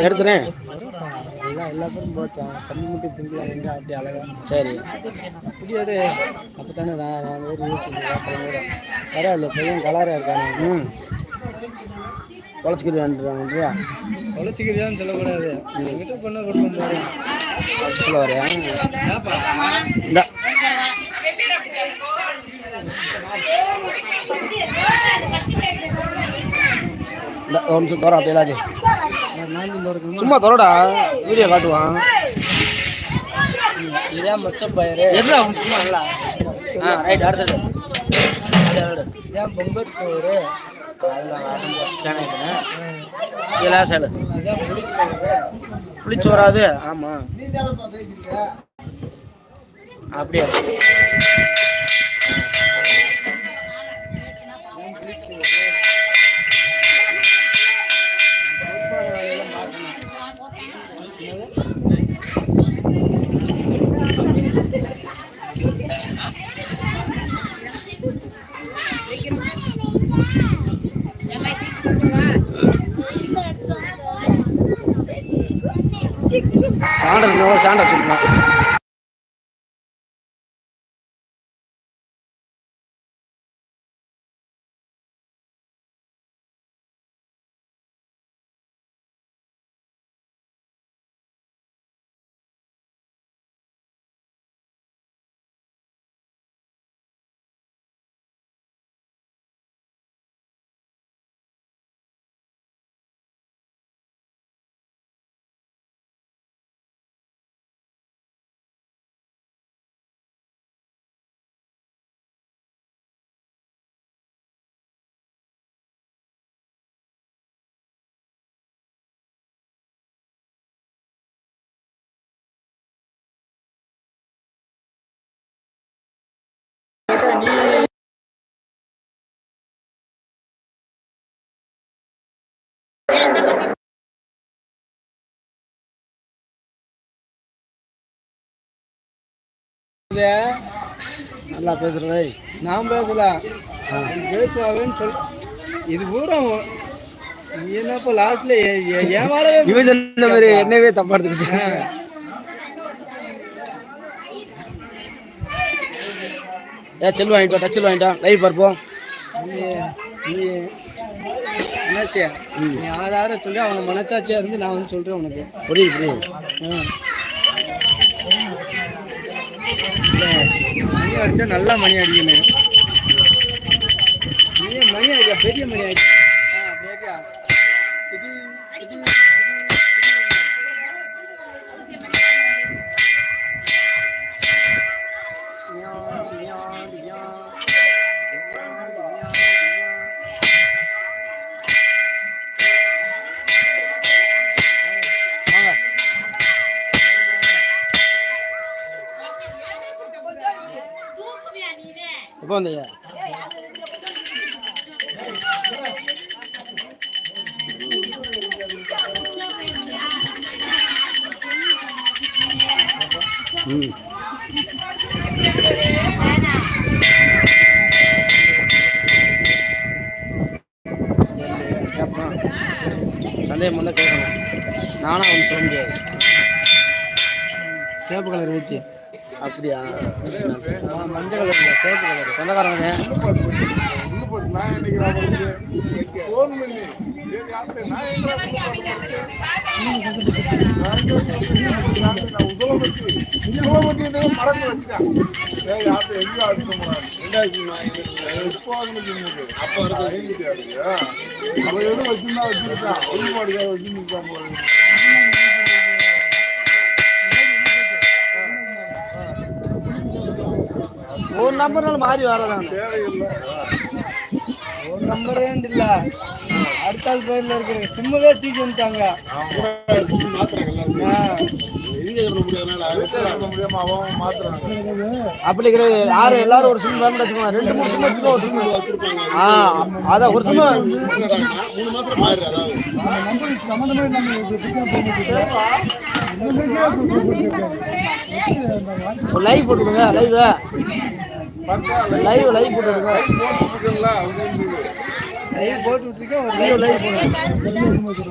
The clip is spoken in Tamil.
எடுத்துறேன். எல்லா பேரும் போட்டான் கம்மி மட்டும் சிங்கிளாக வந்து அப்படி அழகா. சரி புரியாது அப்போ தானே நான் பரவாயில்ல பையன் கலராக இருக்கானு. குழச்சிக்கிறியா குழச்சிக்கிறியான்னு சொல்லக்கூடாது. என்கிட்ட பண்ண கொடுக்கும் பாரு சொல்ல வரையா இந்த ஒரு நிமிஷம் தோற அப்படியே சும்மா தோறடா வீடியோ காட்டுவான். இதான் மொச்சப்பயிறு என்ன சும்மா இல்லை. ரைட் அடுத்தது இதான் பொங்கல் சோறு. ஸ்கேன் ஆகிட்டேன். இதெல்லாம் சைடு புளிச்சோறாது. ஆமாம் அப்படியே சாண்டல் சாண்டல் சொல்லலாம். நல்லா பேசுறே. நான் பேசல பேசுவாவேன்னு சொல். இது பூரா நீ என்னப்போ லாஸ்ட்ல ஏமாறவே இவன் சொன்ன மாதிரி என்னவே தப்பா எடுத்துக்கிட்டேன். செல் வாங்கிட்டோம் டச்சில் வாங்கிட்டோம் லைவ் பார்ப்போம். நீ என்னாச்சியா நீ ஆதார சொல்லி அவங்க மனசாட்சியா இருந்து நான் வந்து சொல்றேன் உனக்கு. புரியுது மணி அடிச்சா நல்லா மணி அடிக்கணும். நீ மணி அடிக்க பெரிய மணி அடிக்க எப்போ வந்தீங்க? சந்தேகம் வந்து கேட்கணும். நானும் அவன் சொல்ல முடியாது. சேப்பு கலர் ஊற்றி அப்படியா? மஞ்சள் கலர் இல்லை சேப்பு கலர். சொந்தக்காரங்க ஒரு நம்பர்னால மாறி வரதான் ஒரு நம்பரே இல்லை. அடுத்த ஆள் பேரில் இருக்கிற சிம்மவே தூக்கி வந்துட்டாங்க. அப்படி கிடையாது. யாரும் எல்லாரும் ஒரு சிம் பேமெண்ட் வச்சுக்கோங்க. 2-3 சிம் வச்சுக்கோ. ஒரு சிம் அதான் ஒரு சிம் 3 மாசம் மாறி லைவ் போட்டுக்கோங்க. லைவ் போட்டுருங்க. லைவ் போட்டு விட்டுருக்கேன். லைவ் போட்டு